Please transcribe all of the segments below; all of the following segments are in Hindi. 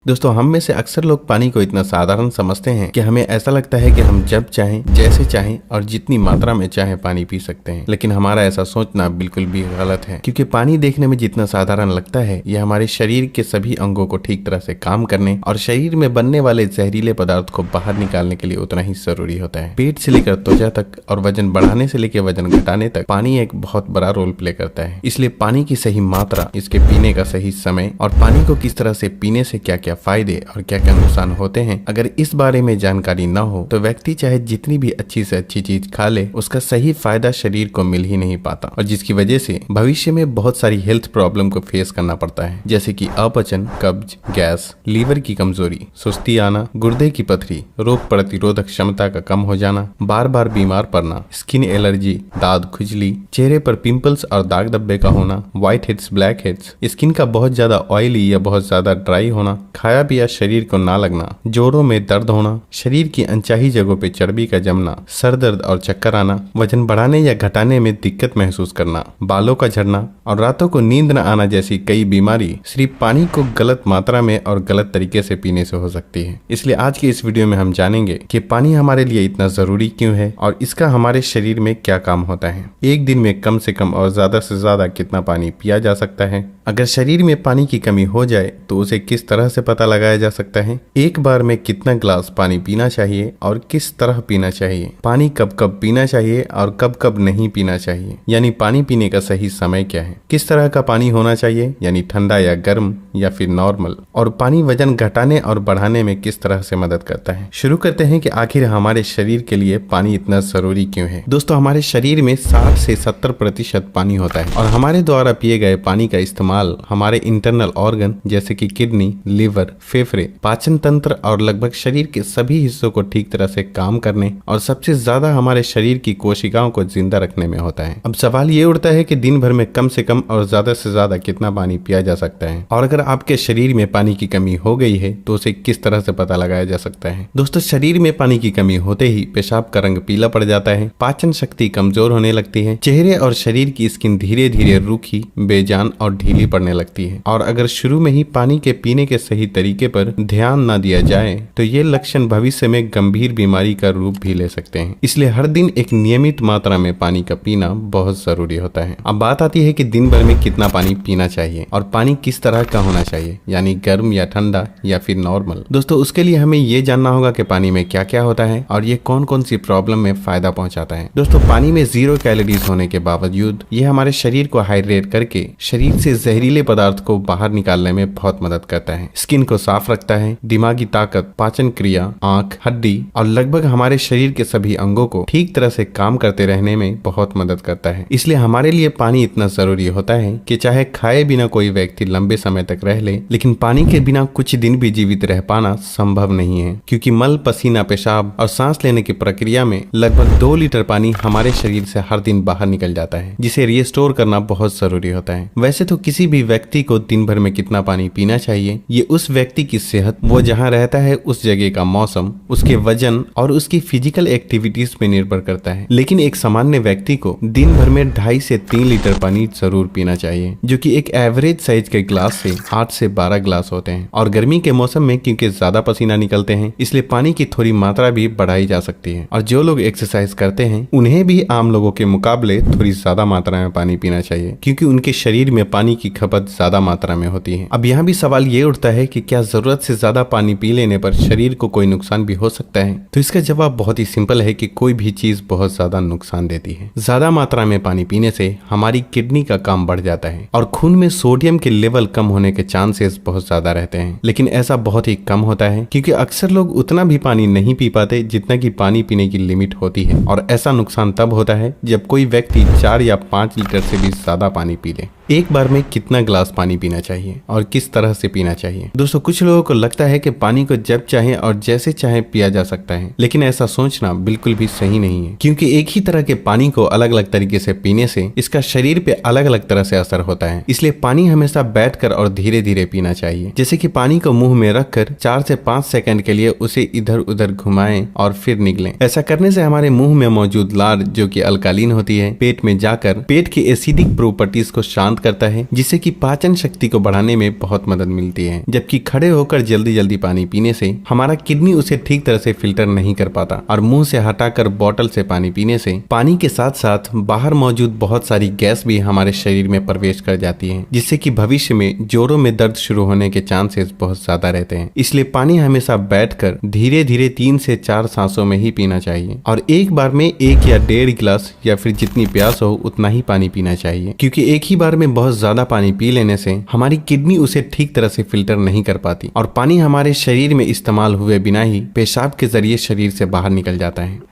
दोस्तों, हम में से अक्सर लोग पानी को इतना साधारण समझते हैं कि हमें ऐसा लगता है कि हम जब चाहें, जैसे चाहें और जितनी मात्रा में चाहें पानी पी सकते हैं। लेकिन हमारा ऐसा सोचना बिल्कुल भी गलत है, क्योंकि पानी देखने में जितना साधारण लगता है, यह हमारे शरीर के सभी अंगों को ठीक तरह से काम करने और शरीर में बनने वाले जहरीले पदार्थ को बाहर निकालने के लिए उतना ही जरूरी होता है। पेट से लेकर त्वचा तक और वजन बढ़ाने से लेकर वजन घटाने तक पानी एक बहुत बड़ा रोल प्ले करता है। इसलिए पानी की सही मात्रा, इसके पीने का सही समय और पानी को किस तरह से पीने से क्या क्या फायदे और क्या क्या नुकसान होते हैं, अगर इस बारे में जानकारी न हो तो व्यक्ति चाहे जितनी भी अच्छी से अच्छी चीज खा ले, उसका सही फायदा शरीर को मिल ही नहीं पाता, और जिसकी वजह से भविष्य में बहुत सारी हेल्थ प्रॉब्लम को फेस करना पड़ता है, जैसे कि अपचन, कब्ज, गैस, लीवर की कमजोरी, सुस्ती आना, गुर्दे की पथरी, रोग प्रतिरोधक क्षमता का कम हो जाना, बार बार बीमार पड़ना, स्किन एलर्जी, दांत खुजली, चेहरे पर पिंपल्स और दाग धब्बे का होना, white heads, black heads, skin का बहुत ज्यादा ऑयली या बहुत ज्यादा ड्राई होना, खाया पिया शरीर को ना लगना, जोड़ों में दर्द होना, शरीर की अनचाही जगहों पे चर्बी का जमना, सर दर्द और चक्कर आना, वजन बढ़ाने या घटाने में दिक्कत महसूस करना, बालों का झड़ना और रातों को नींद न आना जैसी कई बीमारी सिर्फ पानी को गलत मात्रा में और गलत तरीके से पीने से हो सकती है। इसलिए आज की इस वीडियो में हम जानेंगे कि पानी हमारे लिए इतना जरूरी क्यों है और इसका हमारे शरीर में क्या काम होता है। एक दिन में कम से कम और ज्यादा से ज्यादा कितना पानी पिया जा सकता है, अगर शरीर में पानी की कमी हो जाए तो उसे किस तरह से पता लगाया जा सकता है, एक बार में कितना ग्लास पानी पीना चाहिए और किस तरह पीना चाहिए, पानी कब कब पीना चाहिए और कब कब नहीं पीना चाहिए, यानी पानी पीने का सही समय क्या है, किस तरह का पानी होना चाहिए, यानी ठंडा या गर्म या फिर नॉर्मल, और पानी वजन घटाने और बढ़ाने में किस तरह से मदद करता है। शुरू करते हैं कि आखिर हमारे शरीर के लिए पानी इतना जरूरी क्यों है। दोस्तों, हमारे शरीर में 60 से 70% पानी होता है और हमारे द्वारा पिए गए पानी का इस्तेमाल हमारे इंटरनल ऑर्गन जैसे कि किडनी, लिवर, फेफड़े, पाचन तंत्र और लगभग शरीर के सभी हिस्सों को ठीक तरह से काम करने और सबसे ज्यादा हमारे शरीर की कोशिकाओं को जिंदा रखने में होता है। अब सवाल ये उठता है कि दिन भर में कम से कम और ज्यादा से ज्यादा कितना पानी पिया जा सकता है, और अगर आपके शरीर में पानी की कमी हो गई है तो उसे किस तरह से पता लगाया जा सकता है। दोस्तों, शरीर में पानी की कमी होते ही पेशाब का रंग पीला पड़ जाता है, पाचन शक्ति कमजोर होने लगती है, चेहरे और शरीर की स्किन धीरे धीरे रूखी, बेजान और ढीली पड़ने लगती है, और अगर शुरू में ही पानी के पीने के सही तरीके पर ध्यान न दिया जाए तो ये लक्षण भविष्य में गंभीर बीमारी का रूप भी ले सकते हैं। इसलिए हर दिन एक नियमित मात्रा में पानी का पीना बहुत जरूरी होता है। अब बात आती है कि दिन भर में कितना पानी पीना चाहिए और पानी किस तरह का होना चाहिए, यानी गर्म या ठंडा या फिर नॉर्मल। दोस्तों, उसके लिए हमें ये जानना होगा कि पानी में क्या क्या होता है और ये कौन कौन सी प्रॉब्लम में फायदा पहुंचाता है। दोस्तों, पानी में 0 कैलोरीज होने के बावजूद ये हमारे शरीर को हाइड्रेट करके शरीर से जहरीले पदार्थ को बाहर निकालने में बहुत मदद करता है, स्किन को साफ रखता है, दिमागी ताकत, पाचन क्रिया, आंख, हड्डी और लगभग हमारे शरीर के सभी अंगों को ठीक तरह से काम करते रहने में बहुत मदद करता है। इसलिए हमारे लिए पानी इतना जरूरी होता है कि चाहे खाए बिना कोई व्यक्ति लंबे समय तक रह ले, लेकिन पानी के बिना कुछ दिन भी जीवित रह पाना संभव नहीं है, क्योंकि मल, पसीना, पेशाब और सांस लेने की प्रक्रिया में लगभग 2 लीटर पानी हमारे शरीर से हर दिन बाहर निकल जाता है, जिसे रिस्टोर करना बहुत जरूरी होता है। वैसे तो किसी भी व्यक्ति को दिन भर में कितना पानी पीना चाहिए ये उस व्यक्ति की सेहत, वो जहाँ रहता है उस जगह का मौसम, उसके वजन और उसकी फिजिकल एक्टिविटीज पे निर्भर करता है। लेकिन एक सामान्य व्यक्ति को दिन भर में 2.5 से 3 लीटर पानी जरूर पीना चाहिए, जो कि एक एवरेज साइज के ग्लास से 8 से 12 ग्लास होते हैं। और गर्मी के मौसम में क्योंकि ज्यादा पसीना निकलते हैं, इसलिए पानी की थोड़ी मात्रा भी बढ़ाई जा सकती है। और जो लोग एक्सरसाइज करते हैं उन्हें भी आम लोगों के मुकाबले थोड़ी ज्यादा मात्रा में पानी पीना चाहिए, क्योंकि उनके शरीर में पानी की खपत ज्यादा मात्रा में होती है। अब यहाँ भी सवाल ये उठता है कि क्या जरूरत से ज्यादा पानी पी लेने पर शरीर को कोई नुकसान भी हो सकता है। तो इसका जवाब बहुत ही सिंपल है कि कोई भी चीज बहुत ज्यादा नुकसान देती है। ज्यादा मात्रा में पानी पीने से हमारी किडनी का काम बढ़ जाता है और खून में सोडियम के लेवल कम होने के चांसेस बहुत ज्यादा रहते हैं। लेकिन ऐसा बहुत ही कम होता है, क्योंकि अक्सर लोग उतना भी पानी नहीं पी पाते जितना कि पानी पीने की लिमिट होती है, और ऐसा नुकसान तब होता है जब कोई व्यक्ति 4 या 5 लीटर से भी ज्यादा पानी पी ले। एक बार में कितना ग्लास पानी पीना चाहिए और किस तरह से पीना चाहिए। दोस्तों, कुछ लोगों को लगता है कि पानी को जब चाहे और जैसे चाहे पिया जा सकता है, लेकिन ऐसा सोचना बिल्कुल भी सही नहीं है, क्योंकि एक ही तरह के पानी को अलग अलग तरीके से पीने से इसका शरीर पे अलग अलग तरह से असर होता है। इसलिए पानी हमेशा बैठकर और धीरे धीरे पीना चाहिए, जैसे कि पानी को मुंह में रखकर 4 से 5 सेकंड के लिए उसे इधर उधर घुमाएं और फिर निगलें। ऐसा करने से हमारे मुंह में मौजूद लार, जो कि अल्कालीन होती है, पेट में जाकर पेट की एसिडिक प्रॉपर्टीज को शांत शांत करता है, जिससे कि पाचन शक्ति को बढ़ाने में बहुत मदद मिलती है। जबकि खड़े होकर जल्दी जल्दी पानी पीने से हमारा किडनी उसे ठीक तरह से फिल्टर नहीं कर पाता और मुंह से हटाकर बोतल से पानी पीने से पानी के साथ साथ बाहर मौजूद बहुत सारी गैस भी हमारे शरीर में प्रवेश कर जाती है, जिससे कि भविष्य में जोड़ों में दर्द शुरू होने के चांसेस बहुत ज्यादा रहते हैं। इसलिए पानी हमेशा बैठकर धीरे धीरे 3 से 4 सांसों में ही पीना चाहिए और एक बार में 1 या 1.5 गिलास या फिर जितनी प्यास हो उतना ही पानी पीना चाहिए, क्योंकि एक ही बार में बहुत ज्यादा पानी पी लेने से हमारी किडनी उसे ठीक तरह से फिल्टर नहीं कर पाती और पानी हमारे शरीर में इस्तेमाल हुए बिना ही पेशाब के जरिए शरीर से बाहर निकल जाता है।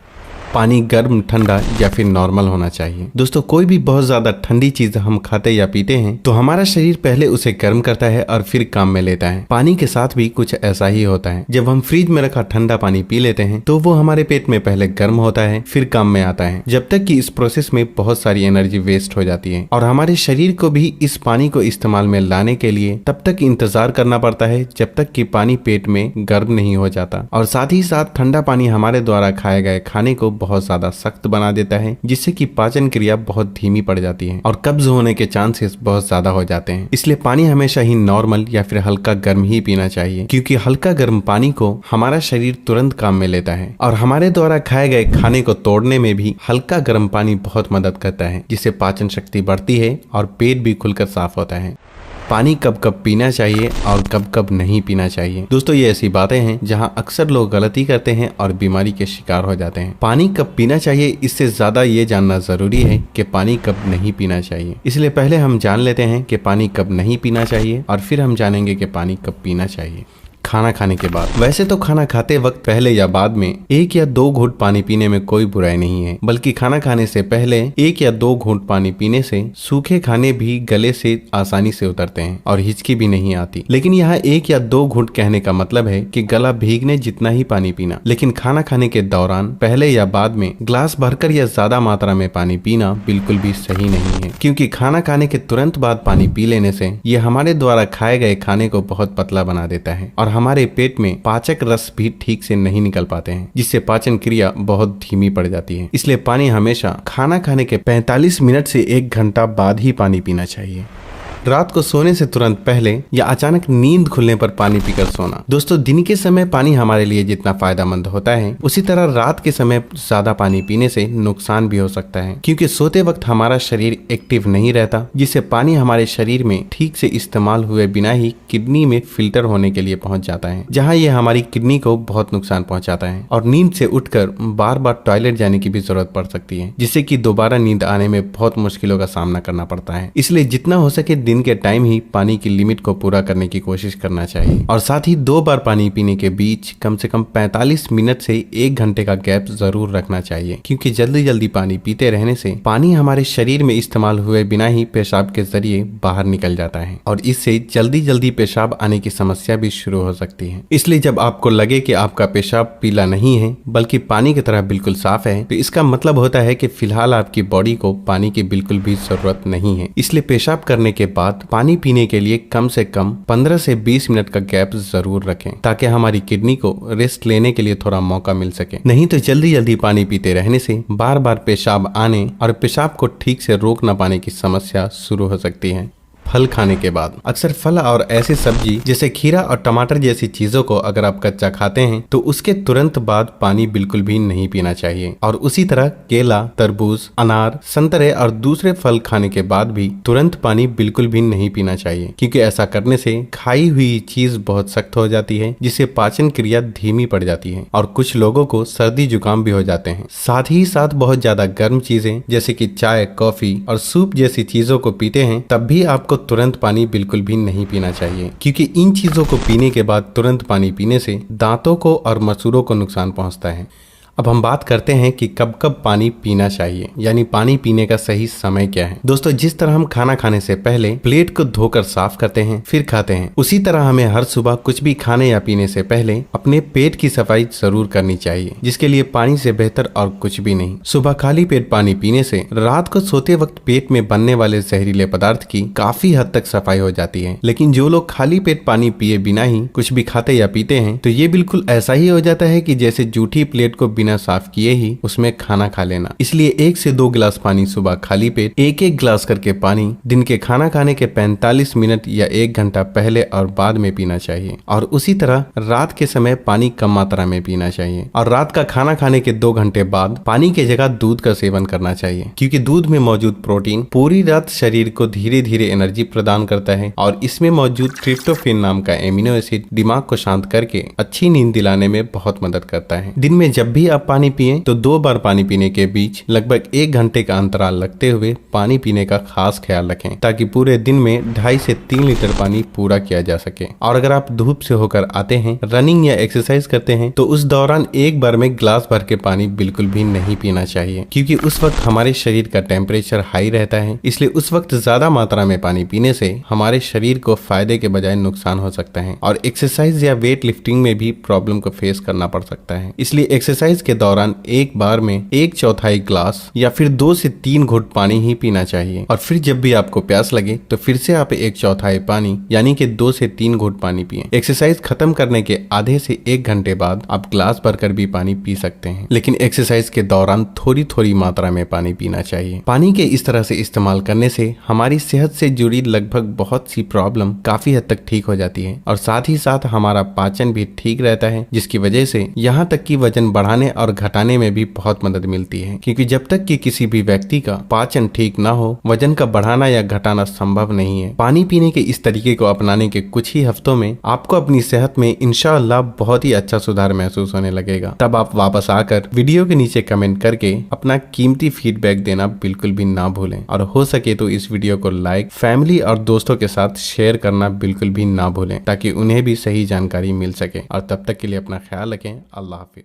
पानी गर्म, ठंडा या फिर नॉर्मल होना चाहिए। दोस्तों, कोई भी बहुत ज्यादा ठंडी चीज हम खाते या पीते हैं तो हमारा शरीर पहले उसे गर्म करता है और फिर काम में लेता है। पानी के साथ भी कुछ ऐसा ही होता है। जब हम फ्रिज में रखा ठंडा पानी पी लेते हैं तो वो हमारे पेट में पहले गर्म होता है, फिर काम में आता है, जब तक कि इस प्रोसेस में बहुत सारी एनर्जी वेस्ट हो जाती है और हमारे शरीर को भी इस पानी को इस्तेमाल में लाने के लिए तब तक इंतजार करना पड़ता है जब तक कि पानी पेट में गर्म नहीं हो जाता। और साथ ही साथ ठंडा पानी हमारे द्वारा खाए गए खाने को बहुत ज्यादा सख्त बना देता है, जिससे कि पाचन क्रिया बहुत धीमी पड़ जाती है और कब्ज होने के चांसेस बहुत ज्यादा हो जाते हैं। इसलिए पानी हमेशा ही नॉर्मल या फिर हल्का गर्म ही पीना चाहिए, क्योंकि हल्का गर्म पानी को हमारा शरीर तुरंत काम में लेता है और हमारे द्वारा खाए गए खाने को तोड़ने में भी हल्का गर्म पानी बहुत मदद करता है, जिससे पाचन शक्ति बढ़ती है और पेट भी खुलकर साफ होता है। पानी कब कब पीना चाहिए और कब कब नहीं पीना चाहिए। दोस्तों, ये ऐसी बातें हैं जहां अक्सर लोग गलती करते हैं और बीमारी के शिकार हो जाते हैं। पानी कब पीना चाहिए, इससे ज्यादा ये जानना जरूरी है कि पानी कब नहीं पीना चाहिए। इसलिए पहले हम जान लेते हैं कि पानी कब नहीं पीना चाहिए और फिर हम जानेंगे कि पानी कब पीना चाहिए। खाना खाने के बाद। वैसे तो खाना खाते वक्त पहले या बाद में 1 या 2 घूंट पानी पीने में कोई बुराई नहीं है, बल्कि खाना खाने से पहले 1 या 2 घूंट पानी पीने से सूखे खाने भी गले से आसानी से उतरते हैं और हिचकी भी नहीं आती। लेकिन यहाँ 1 या 2 घूंट कहने का मतलब है कि गला भीगने जितना ही पानी पीना। लेकिन खाना खाने के दौरान पहले या बाद में ग्लास भरकर या ज्यादा मात्रा में पानी पीना बिल्कुल भी सही नहीं है, क्योंकि खाना खाने के तुरंत बाद पानी पी लेने से ये हमारे द्वारा खाए गए खाने को बहुत पतला बना देता है और हमारे पेट में पाचक रस भी ठीक से नहीं निकल पाते हैं, जिससे पाचन क्रिया बहुत धीमी पड़ जाती है। इसलिए पानी हमेशा खाना खाने के 45 मिनट से 1 घंटा बाद ही पानी पीना चाहिए। रात को सोने से तुरंत पहले या अचानक नींद खुलने पर पानी पीकर सोना। दोस्तों, दिन के समय पानी हमारे लिए जितना फायदेमंद होता है, उसी तरह रात के समय ज्यादा पानी पीने से नुकसान भी हो सकता है, क्योंकि सोते वक्त हमारा शरीर एक्टिव नहीं रहता, जिससे पानी हमारे शरीर में ठीक से इस्तेमाल हुए बिना ही किडनी में फिल्टर होने के लिए पहुंच जाता है, जहां ये हमारी किडनी को बहुत नुकसान पहुंचाता है और नींद से उठकर बार बार टॉयलेट जाने की भी जरूरत पड़ सकती है, जिससे कि दोबारा नींद आने में बहुत मुश्किलों का सामना करना पड़ता है। इसलिए जितना हो सके दिन के टाइम ही पानी की लिमिट को पूरा करने की कोशिश करना चाहिए और साथ ही 2 बार पानी पीने के बीच कम से कम 45 मिनट से 1 घंटे का गैप जरूर रखना चाहिए, क्योंकि जल्दी जल्दी पानी पीते रहने से पानी हमारे शरीर में इस्तेमाल हुए बिना ही पेशाब के जरिए बाहर निकल जाता है और इससे जल्दी जल्दी पेशाब आने की समस्या भी शुरू हो सकती है। इसलिए जब आपको लगे कि आपका पेशाब पीला नहीं है बल्कि पानी की तरह बिल्कुल साफ है, तो इसका मतलब होता है कि फिलहाल आपकी बॉडी को पानी की बिल्कुल भी जरूरत नहीं है। इसलिए पेशाब करने के बाद पानी पीने के लिए कम से कम 15 से 20 मिनट का गैप जरूर रखें, ताकि हमारी किडनी को रेस्ट लेने के लिए थोड़ा मौका मिल सके। नहीं तो जल्दी जल्दी पानी पीते रहने से बार बार पेशाब आने और पेशाब को ठीक से रोक न पाने की समस्या शुरू हो सकती है। फल खाने के बाद। अक्सर फल और ऐसी सब्जी जैसे खीरा और टमाटर जैसी चीजों को अगर आप कच्चा खाते हैं तो उसके तुरंत बाद पानी बिल्कुल भी नहीं पीना चाहिए, और उसी तरह केला, तरबूज, अनार, संतरे और दूसरे फल खाने के बाद भी तुरंत पानी बिल्कुल भी नहीं पीना चाहिए, क्योंकि ऐसा करने से खाई हुई चीज बहुत सख्त हो जाती है, जिससे पाचन क्रिया धीमी पड़ जाती है और कुछ लोगों को सर्दी जुकाम भी हो जाते हैं। साथ ही साथ बहुत ज्यादा गर्म चीजें जैसे कि चाय, कॉफी और सूप जैसी चीजों को पीते हैं तब भी आपको तुरंत पानी बिल्कुल भी नहीं पीना चाहिए, क्योंकि इन चीजों को पीने के बाद तुरंत पानी पीने से दांतों को और मसूड़ों को नुकसान पहुंचता है। अब हम बात करते हैं कि कब कब पानी पीना चाहिए, यानी पानी पीने का सही समय क्या है। दोस्तों, जिस तरह हम खाना खाने से पहले प्लेट को धोकर साफ करते हैं फिर खाते हैं, उसी तरह हमें हर सुबह कुछ भी खाने या पीने से पहले अपने पेट की सफाई जरूर करनी चाहिए, जिसके लिए पानी से बेहतर और कुछ भी नहीं। सुबह खाली पेट पानी पीने से रात को सोते वक्त पेट में बनने वाले जहरीले पदार्थ की काफी हद तक सफाई हो जाती है। लेकिन जो लोग खाली पेट पानी पिए बिना ही कुछ भी खाते या पीते हैं तो ये बिल्कुल ऐसा ही हो जाता है कि जैसे जूठी प्लेट को बिना साफ किए ही उसमें खाना खा लेना। इसलिए 1 से 2 गिलास पानी सुबह खाली पेट, 1-1 गिलास करके पानी दिन के खाना खाने के 45 मिनट या 1 घंटा पहले और बाद में पीना चाहिए। और उसी तरह रात के समय पानी कम मात्रा में पीना चाहिए। और रात का खाना खाने के 2 घंटे बाद पानी की जगह दूध का सेवन करना चाहिए, क्योंकि दूध में मौजूद प्रोटीन पूरी रात शरीर को धीरे धीरे एनर्जी प्रदान करता है और इसमें मौजूद ट्रिप्टोफैन नाम का एमिनो एसिड दिमाग को शांत करके अच्छी नींद दिलाने में बहुत मदद करता है। दिन में जब भी आप पानी पिएं तो 2 बार पानी पीने के बीच लगभग 1 घंटे का अंतराल रखते हुए पानी पीने का खास ख्याल रखें, ताकि पूरे दिन में 2.5 से 3 लीटर पानी पूरा किया जा सके। और अगर आप धूप से होकर आते हैं, रनिंग या एक्सरसाइज करते हैं, तो उस दौरान एक बार में गिलास भर के पानी बिल्कुल भी नहीं पीना चाहिए, क्योंकि उस वक्त हमारे शरीर का टेम्परेचर हाई रहता है। इसलिए उस वक्त ज्यादा मात्रा में पानी पीने से हमारे शरीर को फायदे के बजाय नुकसान हो सकता है और एक्सरसाइज या वेट लिफ्टिंग में भी प्रॉब्लम को फेस करना पड़ सकता है। इसलिए एक्सरसाइज के दौरान एक बार में 1/4 गिलास या फिर 2 से 3 घुट पानी ही पीना चाहिए। और फिर जब भी आपको प्यास लगे तो फिर से आप 1/4 पानी यानी कि 2 से 3 घुट पानी पिएं। एक्सरसाइज खत्म करने के आधे से 1 घंटे बाद आप ग्लास भरकर भी पानी पी सकते हैं, लेकिन एक्सरसाइज के दौरान थोड़ी थोड़ी मात्रा में पानी पीना चाहिए। पानी के इस तरह से इस्तेमाल करने से हमारी सेहत से जुड़ी लगभग बहुत सी प्रॉब्लम काफी हद तक ठीक हो जाती है और साथ ही साथ हमारा पाचन भी ठीक रहता है, जिसकी वजह से यहाँ तक कि वजन बढ़ाने और घटाने में भी बहुत मदद मिलती है। क्योंकि जब तक कि किसी भी व्यक्ति का पाचन ठीक ना हो, वजन का बढ़ाना या घटाना संभव नहीं है। पानी पीने के इस तरीके को अपनाने के कुछ ही हफ्तों में आपको अपनी सेहत में इंशाअल्लाह बहुत ही अच्छा सुधार महसूस होने लगेगा। तब आप वापस आकर वीडियो के नीचे कमेंट करके अपना कीमती फीडबैक देना बिल्कुल भी ना भूलें और हो सके तो इस वीडियो को लाइक, फैमिली और दोस्तों के साथ शेयर करना बिल्कुल भी ना भूलें, ताकि उन्हें भी सही जानकारी मिल सके। और तब तक के लिए अपना ख्याल रखें। अल्लाह हाफिज।